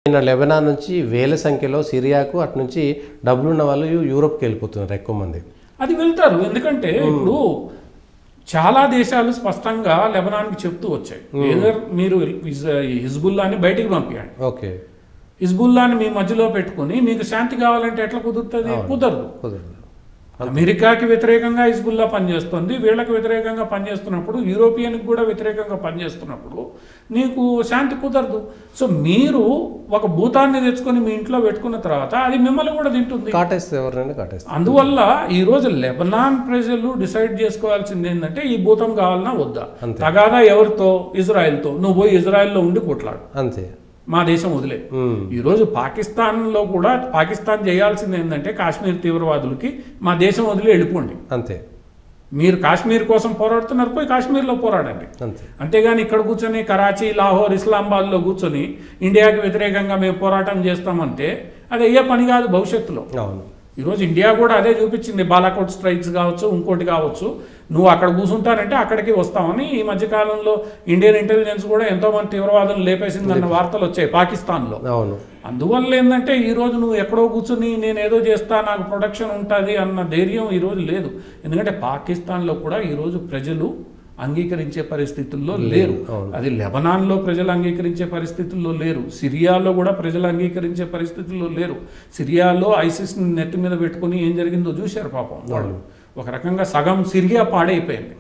Lebanon నుంచి వేల సంఖ్యలో సిరియాకు అటు నుంచి డబ్బులున్న వాళ్ళు యూరోప్కి వెళ్ళిపోతున్నారు ఎక్కువ మంది. అది వెళ్తారు. ఎందుకంటే ఇప్పుడు చాలా దేశాలు స్పష్టంగా లెబనాన్కి చెప్తూ వచ్చాయి, మీరు హిజ్బుల్లాని బయటికి పంపించండి. ఓకే, హిజ్బుల్లాని మీ మధ్యలో పెట్టుకుని మీకు శాంతి కావాలంటే ఎట్లా కుదురుతుంది? కుదరదు. అమెరికాకి వ్యతిరేకంగా హిజ్బుల్లా పనిచేస్తుంది, వీళ్ళకి వ్యతిరేకంగా పనిచేస్తున్నప్పుడు, యూరోపియన్కి కూడా వ్యతిరేకంగా పనిచేస్తున్నప్పుడు నీకు శాంతి కుదరదు. సో మీరు ఒక భూతాన్ని తెచ్చుకొని మీ ఇంట్లో పెట్టుకున్న తర్వాత అది మిమ్మల్ని కూడా తింటుంది. అందువల్ల ఈరోజు లెబనాన్ ప్రజలు డిసైడ్ చేసుకోవాల్సింది ఏంటంటే ఈ భూతం కావాలన్నా వద్దా. తగాదా ఎవరితో? ఇజ్రాయెల్తో. నువ్వు పోయి ఇజ్రాయెల్లో ఉండి కొట్లాడు, అంతే, మా దేశం వదిలే. ఈరోజు పాకిస్తాన్లో కూడా పాకిస్తాన్ చేయాల్సింది ఏంటంటే కాశ్మీర్ తీవ్రవాదులకి మా దేశం వదిలి వెళ్ళిపోండి, అంతే. మీరు కాశ్మీర్ కోసం పోరాడుతున్నారు, పోయి కాశ్మీర్లో పోరాడండి, అంతేగాని ఇక్కడ కూర్చొని కరాచీ, లాహోర్, ఇస్లామాబాద్లో కూర్చొని ఇండియాకి వ్యతిరేకంగా మేము పోరాటం చేస్తామంటే అది అయ్యే పని కాదు భవిష్యత్తులో. ఈరోజు ఇండియా కూడా అదే చూపించింది, బాలాకోట్ స్ట్రైక్స్ కావచ్చు, ఇంకోటి కావచ్చు. నువ్వు అక్కడ కూర్చుంటానంటే అక్కడికి వస్తామని ఈ మధ్యకాలంలో ఇండియన్ ఇంటెలిజెన్స్ కూడా ఎంతోమంది తీవ్రవాదులు లేపేసిందన్న వార్తలు వచ్చాయి పాకిస్తాన్లో. అందువల్ల ఏంటంటే ఈరోజు నువ్వు ఎక్కడో కూర్చుని నేను ఏదో చేస్తా, నాకు ప్రొటెక్షన్ ఉంటుంది అన్న ధైర్యం ఈరోజు లేదు. ఎందుకంటే పాకిస్తాన్లో కూడా ఈరోజు ప్రజలు అంగీకరించే పరిస్థితుల్లో లేరు. అది లెబనాన్లో ప్రజలు అంగీకరించే పరిస్థితుల్లో లేరు, సిరియాలో కూడా ప్రజలు అంగీకరించే పరిస్థితుల్లో లేరు. సిరియాలో ఐసిస్ని నెత్తి మీద పెట్టుకుని ఏం జరిగిందో చూశారు పాపం వాళ్ళు. ఒక రకంగా సగం సిరియా పాడైపోయింది,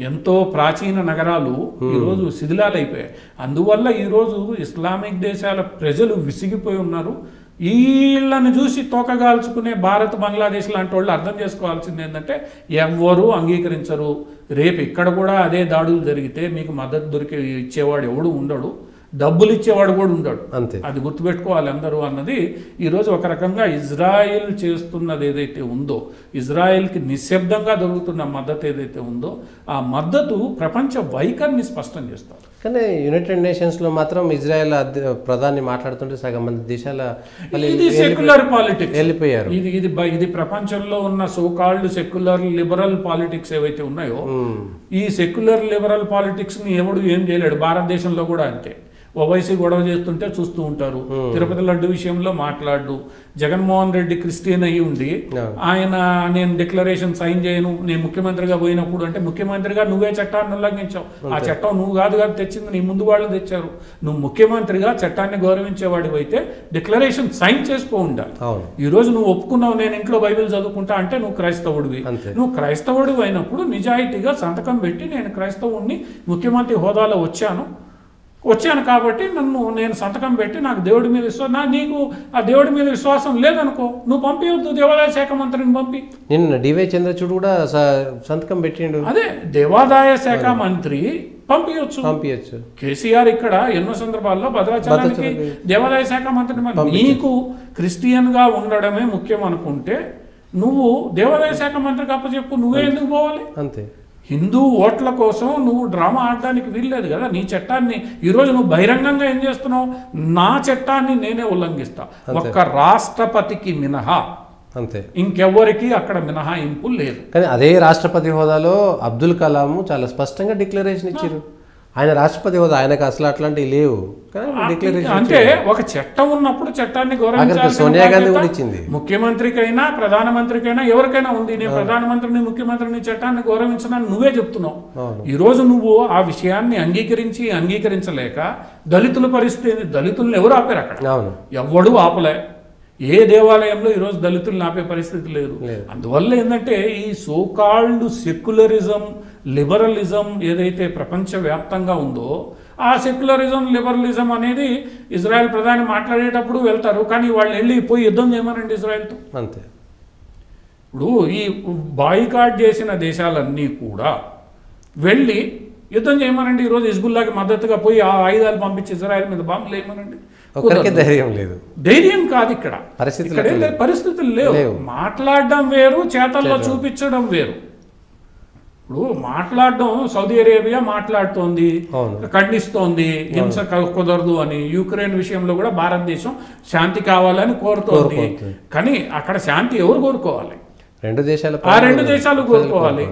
ఎంతో ప్రాచీన నగరాలు ఈరోజు శిథిలాలైపోయాయి. అందువల్ల ఈరోజు ఇస్లామిక్ దేశాల ప్రజలు విసిగిపోయి ఉన్నారు. వీళ్ళని చూసి తోకగాల్చుకునే భారత్, బంగ్లాదేశ్ లాంటి వాళ్ళు అర్థం చేసుకోవాల్సింది ఏంటంటే ఎవ్వరూ అంగీకరించరు. రేపు ఇక్కడ కూడా అదే దాడులు జరిగితే మీకు మద్దతు ఇచ్చేవాడు ఎవడు ఉండడు, డబ్బులు ఇచ్చేవాడు కూడా ఉండడు, అంతే. అది గుర్తుపెట్టుకోవాలి అందరూ అన్నది. ఈరోజు ఒక రకంగా ఇజ్రాయిల్ చేస్తున్నది ఏదైతే ఉందో, ఇజ్రాయిల్కి నిశ్శబ్దంగా దొరుకుతున్న మద్దతు ఏదైతే ఉందో ఆ మద్దతు ప్రపంచ వైఖరిని స్పష్టం చేస్తారు. కానీ యునైటెడ్ నేషన్స్లో మాత్రం ఇజ్రాయెల్ ప్రధాని మాట్లాడుతుంటే సగం మంది దేశాల ఇది సెక్యులర్ పాలిటిక్స్ వెళ్ళిపోయారు. ఇది ప్రపంచంలో ఉన్న సోకాల్డ్ సెక్యులర్ లిబరల్ పాలిటిక్స్ ఏవైతే ఉన్నాయో ఈ సెక్యులర్ లిబరల్ పాలిటిక్స్ని ఎవడు ఏం చేయలేడు. భారతదేశంలో కూడా అంతే. ఓవైసీ గొడవ చేస్తుంటే చూస్తూ ఉంటారు, తిరుపతి లడ్డు విషయంలో మాట్లాడు. జగన్మోహన్ రెడ్డి క్రిస్టియన్ అయ్యి ఉండి ఆయన నేను డిక్లరేషన్ సైన్ చేయను, నేను ముఖ్యమంత్రిగా పోయినప్పుడు అంటే ముఖ్యమంత్రిగా నువ్వే చట్టాన్ని ఉల్లంఘించావు. ఆ చట్టం నువ్వు కాదు తెచ్చింది, నీ ముందు వాళ్ళు తెచ్చారు. నువ్వు ముఖ్యమంత్రిగా చట్టాన్ని గౌరవించేవాడివి అయితే డిక్లరేషన్ సైన్ చేసుకో ఉండాలి. ఈ రోజు నువ్వు ఒప్పుకున్నావు నేను ఇంట్లో బైబిల్ చదువుకుంటా అంటే నువ్వు క్రైస్తవుడివి. నువ్వు క్రైస్తవుడివి అయినప్పుడు నిజాయితీగా సంతకం పెట్టి నేను క్రైస్తవుడిని, ముఖ్యమంత్రి హోదాలో వచ్చాను కాబట్టి నేను సంతకం పెట్టి నాకు దేవుడి మీద విశ్వాసం, నీకు ఆ దేవుడి మీద విశ్వాసం లేదనుకో నువ్వు పంపించవద్దు, దేవాదాయ శాఖ మంత్రిని పంపి. నిన్న డివై చంద్రచూడ్ కూడా సంతకం పెట్టిండు. అదే దేవాదాయ శాఖ మంత్రి పంపించచ్చు. కేసీఆర్ ఇక్కడ ఎన్నో సందర్భాల్లో భద్రాచలానికి దేవాదాయ శాఖ మంత్రిని. నీకు క్రిస్టియన్ గా ఉండడమే ముఖ్యం అనుకుంటే నువ్వు దేవాదాయ శాఖ మంత్రికి అప్పచెప్పు, నువ్వే ఎందుకు పోవాలి? అంతే. హిందూ ఓట్ల కోసం నువ్వు డ్రామా ఆడడానికి వీల్లేదు కదా. నీ చట్టాన్ని ఈరోజు నువ్వు బహిరంగంగా ఏం చేస్తున్నావు? నా చట్టాన్ని నేనే ఉల్లంఘిస్తా, ఒక్క రాష్ట్రపతికి మినహా, అంతే, ఇంకెవ్వరికి అక్కడ మినహాయింపు లేదు. కానీ అదే రాష్ట్రపతి హోదాలో అబ్దుల్ కలాం చాలా స్పష్టంగా డిక్లరేషన్ ఇచ్చారు. ఆయన రాష్ట్రపతి హోదా, ఆయనకు అసలు అట్లాంటివి లేవు. అంటే ఒక చట్టం ఉన్నప్పుడు చట్టాన్ని గౌరవించాలి. సోనియా గాంధీ కూడా ఇచ్చింది. ముఖ్యమంత్రికైనా ప్రధానమంత్రికైనా ఎవరికైనా ఉంది. నేను ప్రధానమంత్రిని, ముఖ్యమంత్రిని చట్టాన్ని గౌరవించనని నువ్వే చెప్తున్నావు. ఈ రోజు నువ్వు ఆ విషయాన్ని అంగీకరించలేక దళితుల పరిస్థితి, దళితులను ఎవరు ఆపారు అక్కడ? ఎవడు ఆపలే. ఏ దేవాలయంలో ఈరోజు దళితులను ఆపే పరిస్థితి లేదు. అందువల్ల ఏంటంటే ఈ సోకాల్డ్ సెక్యులరిజం, లిబరలిజం ఏదైతే ప్రపంచవ్యాప్తంగా ఉందో ఆ సెక్యులరిజం, లిబరలిజం అనేది ఇజ్రాయెల్ ప్రధాని మాట్లాడేటప్పుడు వెళ్తారు, కానీ వాళ్ళు పోయి యుద్ధం చేయమనండి ఇజ్రాయెల్తో, అంతే. ఇప్పుడు ఈ బాయ్కాట్ చేసిన దేశాలన్నీ కూడా వెళ్ళి యుద్ధం చేయమనండి. ఈరోజు హిజ్బుల్లాకి మద్దతుగా పోయి ఆ ఆయుధాలు పంపించి ఇజ్రాయెల్ మీద బాంబులు వేయమనండి. ధైర్యం లేదు. ధైర్యం కాదు, ఇక్కడ పరిస్థితులు లేవు. మాట్లాడడం వేరు, చేతల్లో చూపించడం వేరు. ఇప్పుడు మాట్లాడడం, సౌదీ అరేబియా మాట్లాడుతోంది, ఖండిస్తోంది హింస కుదరదు అని. యుక్రెయిన్ విషయంలో కూడా భారతదేశం శాంతి కావాలని కోరుతోంది. కానీ అక్కడ శాంతి ఎవరు కోరుకోవాలి? రెండు దేశాలు కోరుకోవాలి.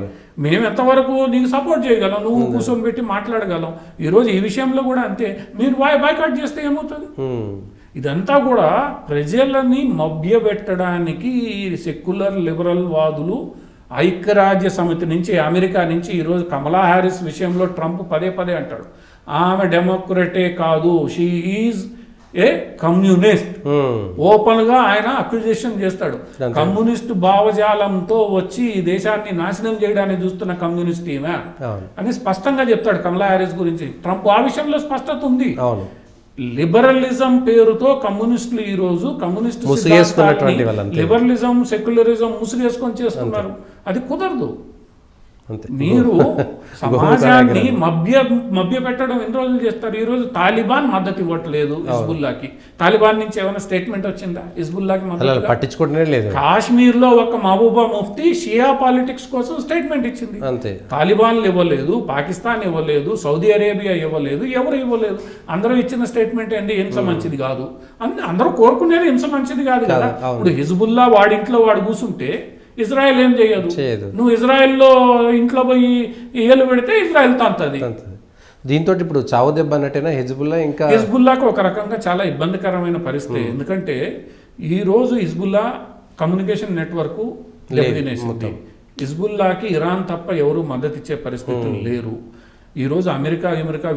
మేము ఎంతవరకు నీకు సపోర్ట్ చేయగలం, నువ్వు కూర్చొని పెట్టి మాట్లాడగలం. ఈరోజు ఈ విషయంలో కూడా అంతే. మీరు బాయ్కాట్ చేస్తే ఏమవుతుంది? ఇదంతా కూడా ప్రజలని మభ్యపెట్టడానికి సెక్యులర్ లిబరల్ వాదులు ఐక్యరాజ్య సమితి నుంచి అమెరికా నుంచి ఈరోజు కమలా హ్యారిస్ విషయంలో ట్రంప్ పదే పదే అంటాడు, ఆమె డెమోక్రటే కాదు, she is a communist. Open గా ఆయన అక్యూజేషన్ చేస్తాడు. కమ్యూనిస్ట్ భావజాలంతో వచ్చి ఈ దేశాన్ని నాశనం చేయడానికి చూస్తున్న కమ్యూనిస్ట్ ఈమె అని స్పష్టంగా చెప్తాడు కమలా హ్యారిస్ గురించి. ట్రంప్ ఆ విషయంలో స్పష్టత ఉంది. లిబరలిజం పేరుతో కమ్యూనిస్టులు ఈ రోజు కమ్యూనిస్ట్ లిబరలిజం సెక్యులరిజం ముసుగేసుకొని చేస్తున్నారు. అది కుదరదు. మీరు సమాజాన్ని మభ్య పెట్టడం ఎన్ని రోజులు చేస్తారు? ఈ రోజు తాలిబాన్ మద్దతు ఇవ్వట్లేదు హిజ్బుల్లాకి. తాలిబాన్ నుంచి ఏమైనా స్టేట్మెంట్ వచ్చిందా హిజ్బుల్లాకి మద్దతు? పట్టించుకోవడమే లేదు. కాశ్మీర్ లో ఒక మహబూబా ముఫ్తీ షియా పాలిటిక్స్ కోసం స్టేట్మెంట్ ఇచ్చింది. తాలిబాన్లు ఇవ్వలేదు, పాకిస్తాన్ ఇవ్వలేదు, సౌదీ అరేబియా ఇవ్వలేదు, ఎవరు ఇవ్వలేదు. అందరూ ఇచ్చిన స్టేట్మెంట్ ఏంటి? హింస మంచిది కాదు. అందరూ కోరుకునేది హింస మంచిది కాదు కదా. ఇప్పుడు హిజ్బుల్లా వాడింట్లో వాడు కూర్చుంటే ఇజ్రాయెల్ ఏం చేయదు. నువ్వు ఇజ్రాయెల్లో ఇంట్లో పోయి ఏలు పెడితే ఇజ్రాయెల్ తంతది. దీంతో ఇప్పుడు చావు దెబ్బ అన్నట్టేనా హిజ్బుల్లా? ఇంకా హిజ్బుల్లాకు ఒక రకంగా చాలా ఇబ్బందికరమైన పరిస్థితి. ఎందుకంటే ఈ రోజు హిజ్బుల్లా కమ్యూనికేషన్ నెట్వర్క్ దెబ్బతినేసింది. హిజ్బుల్లాకి ఇరాన్ తప్ప ఎవరు మద్దతు ఇచ్చే పరిస్థితులు లేరు. ఈ రోజు అమెరికా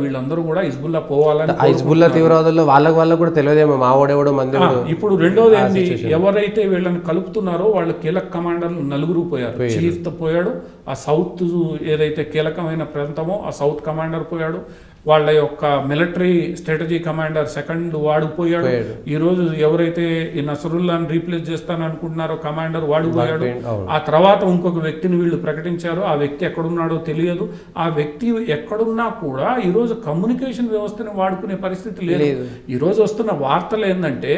వీళ్ళందరూ కూడా హిజ్బుల్లా పోవాలని, హిజ్బుల్లా తీవ్రవాదులు వాళ్ళకు కూడా తెలియదేమో మావోడెవడో మంది. ఇప్పుడు రెండోది ఏంటి, ఎవరైతే వీళ్ళని కలుపుతున్నారో వాళ్ళు కీలక కమాండర్లు 4 పోయారు. చీఫ్ తో పోయాడు, ఆ సౌత్ ఏదైతే కీలకమైన ప్రాంతమో ఆ సౌత్ కమాండర్ పోయాడు, వాళ్ళ యొక్క మిలిటరీ స్ట్రాటజీ కమాండర్ సెకండ్ వాడు పోయాడు. ఈ రోజు ఎవరైతే ఈ నసరుల్లాని రీప్లేస్ చేస్తాననుకుంటున్నారో కమాండర్ వాడు పోయాడు. ఆ తర్వాత ఇంకొక వ్యక్తిని వీళ్ళు ప్రకటించారు. ఆ వ్యక్తి ఎక్కడున్నాడో తెలియదు. ఆ వ్యక్తి ఎక్కడున్నా కూడా ఈ రోజు కమ్యూనికేషన్ వ్యవస్థని వాడుకునే పరిస్థితి లేదు. ఈ రోజు వస్తున్న వార్తలు ఏంటంటే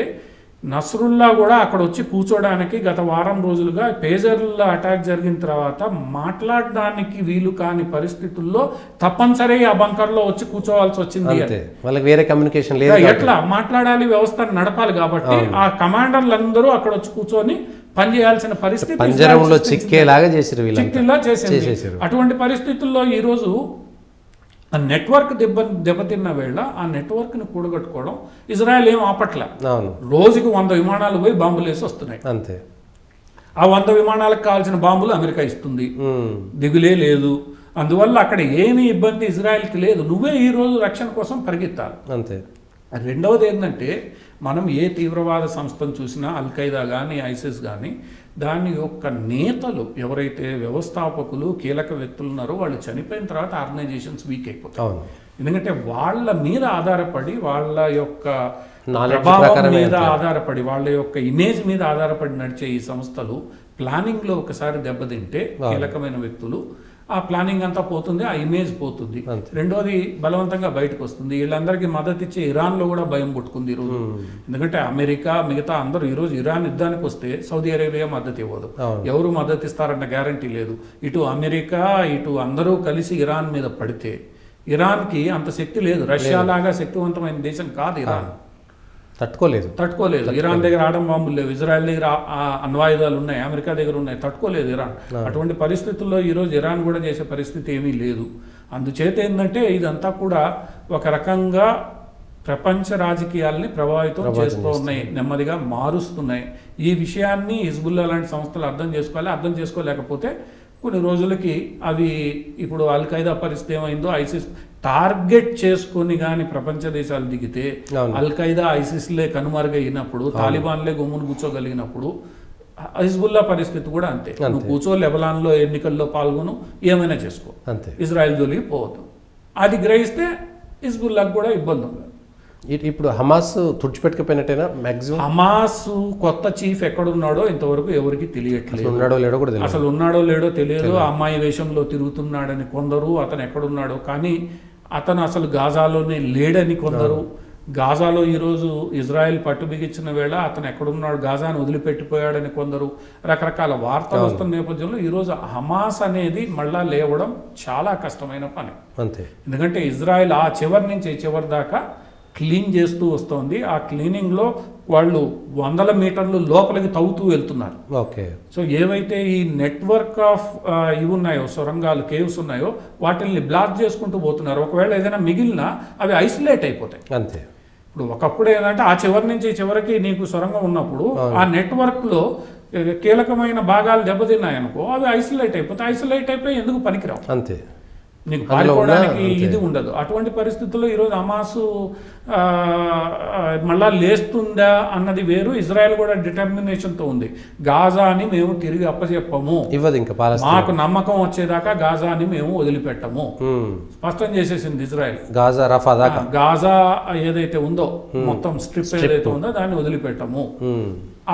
నస్రుల్లా కూడా అక్కడ వచ్చి కూర్చోడానికి గత వారం రోజులుగా పేజర్ల అటాక్ జరిగిన తర్వాత మాట్లాడడానికి వీలు కాని పరిస్థితుల్లో తప్పనిసరి ఆ బంకర్లో వచ్చి కూర్చోవాల్సి వచ్చింది. వాళ్ళకి వేరే కమ్యూనికేషన్ లేదు. ఎట్లా మాట్లాడాలి, వ్యవస్థను నడపాలి కాబట్టి ఆ కమాండర్లందరూ అక్కడ వచ్చి కూర్చొని పనిచేయాల్సిన పరిస్థితి చిక్కేలా చేసింది. అటువంటి పరిస్థితుల్లో ఈ రోజు ఆ నెట్వర్క్ దెబ్బతిన్న వేళ ఆ నెట్వర్క్ని కూడగట్టుకోవడం ఇజ్రాయెల్ ఏం ఆపట్ల. రోజుకి 100 విమానాలు పోయి బాంబులు వేసి వస్తున్నాయి. అంతే. ఆ 100 విమానాలకు కావాల్సిన బాంబులు అమెరికా ఇస్తుంది. దిగులే లేదు. అందువల్ల అక్కడ ఏమీ ఇబ్బంది ఇజ్రాయెల్కి లేదు. నువ్వే ఈ రోజు రక్షణ కోసం పరిగెత్తాలి. అంతే. రెండవది ఏంటంటే మనం ఏ తీవ్రవాద సంస్థను చూసినా అల్ఖైదా కానీ ఐసిస్ కానీ దాని యొక్క నేతలు ఎవరైతే వ్యవస్థాపకులు కీలక వ్యక్తులు ఉన్నారో వాళ్ళు చనిపోయిన తర్వాత ఆర్గనైజేషన్స్ వీక్ అయిపోతాయి. ఎందుకంటే వాళ్ళ మీద ఆధారపడి, వాళ్ళ యొక్క ప్రభావం మీద ఆధారపడి, వాళ్ళ యొక్క ఇమేజ్ మీద ఆధారపడి నడిచే ఈ సంస్థలు ప్లానింగ్లో ఒకసారి దెబ్బతింటే కీలకమైన వ్యక్తులు ఆ ప్లానింగ్ అంతా పోతుంది, ఆ ఇమేజ్ పోతుంది. రెండోది బలవంతంగా బయటకు వస్తుంది. వీళ్ళందరికీ మద్దతు ఇచ్చే ఇరాన్లో కూడా భయం పుట్టుకుంది ఈరోజు. ఎందుకంటే అమెరికా మిగతా అందరూ ఈరోజు ఇరాన్ యుద్ధానికి వస్తే సౌదీ అరేబియా మద్దతు ఇవ్వదు. ఎవరు మద్దతు ఇస్తారన్న గ్యారంటీ లేదు. ఇటు అమెరికా ఇటు అందరూ కలిసి ఇరాన్ మీద పడితే ఇరాన్కి అంత శక్తి లేదు. రష్యా లాగా శక్తివంతమైన దేశం కాదు ఇరాన్. తట్టుకోలేదు. ఇరాన్ దగ్గర ఆటం బాంబులు లేవు, ఇజ్రాయెల్ దగ్గర అణ్వాయుధాలు ఉన్నాయి, అమెరికా దగ్గర ఉన్నాయి. తట్టుకోలేదు ఇరాన్. అటువంటి పరిస్థితుల్లో ఈరోజు ఇరాన్ కూడా చేసే పరిస్థితి ఏమీ లేదు. అందుచేత ఏంటంటే ఇదంతా కూడా ఒక రకంగా ప్రపంచ రాజకీయాల్ని ప్రభావితం చేస్తూ ఉన్నాయి, నెమ్మదిగా మారుస్తున్నాయి. ఈ విషయాన్ని హిజ్బుల్లా లాంటి సంస్థలు అర్థం చేసుకోవాలి. అర్థం చేసుకోలేకపోతే కొన్ని రోజులకి అవి ఇప్పుడు అల్ఖైదా పరిస్థితి ఏమైందో ఐసిస్ టార్గెట్ చేసుకుని కానీ ప్రపంచ దేశాలు దిగితే అల్ఖైదా ఐసిస్లే కనుమరుగైనప్పుడు, తాలిబాన్లే గుమ్మును కూర్చోగలిగినప్పుడు హిజ్బుల్లా పరిస్థితి కూడా అంతే. నువ్వు కూర్చో, లెబనాన్లో ఎన్నికల్లో పాల్గొను, ఏమైనా చేసుకో, ఇజ్రాయెల్ జోలికి పోవద్దు. అది గ్రహిస్తే హిజ్బుల్లాకు కూడా ఇబ్బంది ఉండదు. ఇప్పుడు హమాస్ తుడిచిపెట్టుకుపోయినట్టేనా? మ్యాక్సిమం హమాస్ కొత్త చీఫ్ ఎక్కడున్నాడో ఇంతవరకు ఎవరికి తెలియట్లేదు. అసలు ఉన్నాడో లేడో తెలియదు. అమ్మాయి వేషంలో తిరుగుతున్నాడని కొందరు, అతను ఎక్కడున్నాడో కానీ అతను అసలు గాజాలోనే లేడని కొందరు. గాజాలో ఈరోజు ఇజ్రాయెల్ పట్టు బిగించిన వేళ అతను ఎక్కడున్నాడు, గాజాను వదిలిపెట్టిపోయాడని కొందరు. రకరకాల వార్తలు వస్తున్న నేపథ్యంలో ఈరోజు హమాస్ అనేది మళ్ళా లేవడం చాలా కష్టమైన పని. ఎందుకంటే ఇజ్రాయెల్ ఆ చివరి నుంచి చివరి దాకా క్లీన్ చేస్తూ వస్తుంది. ఆ క్లీనింగ్లో వాళ్ళు 100 మీటర్లు లోపలికి తవ్వుతూ వెళ్తున్నారు. సో ఏవైతే ఈ నెట్వర్క్ ఆఫ్ ఇవి ఉన్నాయో, సొరంగాలు, కేవ్స్ ఉన్నాయో వాటిల్ని బ్లాక్ చేసుకుంటూ పోతున్నారు. ఒకవేళ ఏదైనా మిగిలినా అవి ఐసోలేట్ అయిపోతాయి. అంతే. ఇప్పుడు ఒకప్పుడు ఏంటంటే ఆ చివరి నుంచి ఈ చివరికి నీకు సొరంగం ఉన్నప్పుడు ఆ నెట్వర్క్లో కీలకమైన భాగాలు దెబ్బతిన్నాయనుకో అవి ఐసోలేట్ అయిపోయి ఎందుకు పనికిరావు, అంతే. నీకు పాల్గొనడానికి ఇది ఉండదు. అటువంటి పరిస్థితుల్లో ఈరోజు హమాసు మళ్ళా లేస్తుందా అన్నది వేరు. ఇజ్రాయెల్ కూడా డిటర్మినేషన్తో ఉంది, గాజాని మేము తిరిగి అప్పచెప్పము, ఇవ్వదు ఇంకా, మాకు నమ్మకం వచ్చేదాకా గాజాని మేము వదిలిపెట్టము స్పష్టం చేసేసింది ఇజ్రాయెల్. గాజా రఫా దాకా గాజా ఏదైతే ఉందో మొత్తం స్ట్రిప్ ఏదైతే ఉందో దాన్ని వదిలిపెట్టము.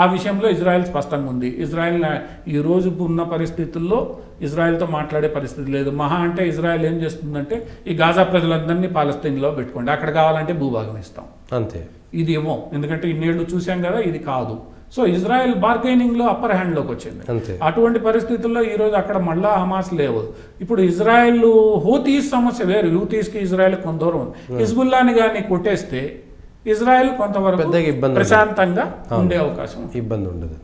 ఆ విషయంలో ఇజ్రాయెల్ స్పష్టంగా ఉంది. ఇజ్రాయెల్ ఈ రోజు ఉన్న పరిస్థితుల్లో ఇజ్రాయెల్తో మాట్లాడే పరిస్థితి లేదు. మహా అంటే ఇజ్రాయెల్ ఏం చేస్తుందంటే ఈ గాజా ప్రజలందరినీ పాలస్తీన్లో పెట్టుకోండి, అక్కడ కావాలంటే భూభాగం ఇస్తాం, అంతే. ఇది ఇవ్వం, ఎందుకంటే ఇన్నేళ్లు చూసాం కదా, ఇది కాదు. సో ఇజ్రాయెల్ బార్గెనింగ్లో అప్పర్ హ్యాండ్లోకి వచ్చింది. అటువంటి పరిస్థితుల్లో ఈరోజు అక్కడ మళ్ళా హమాస్ లేవు. ఇప్పుడు ఇజ్రాయెల్ హూతీస్ సమస్య వేరు, హూతీస్కి ఇజ్రాయెల్ కొంత దూరం ఉంది. హిజ్బుల్లాని కానీ కొట్టేస్తే ఇజ్రాయెల్ కొంతవరకు ప్రశాంతంగా ఉండే అవకాశం, ఇబ్బంది ఉండదు.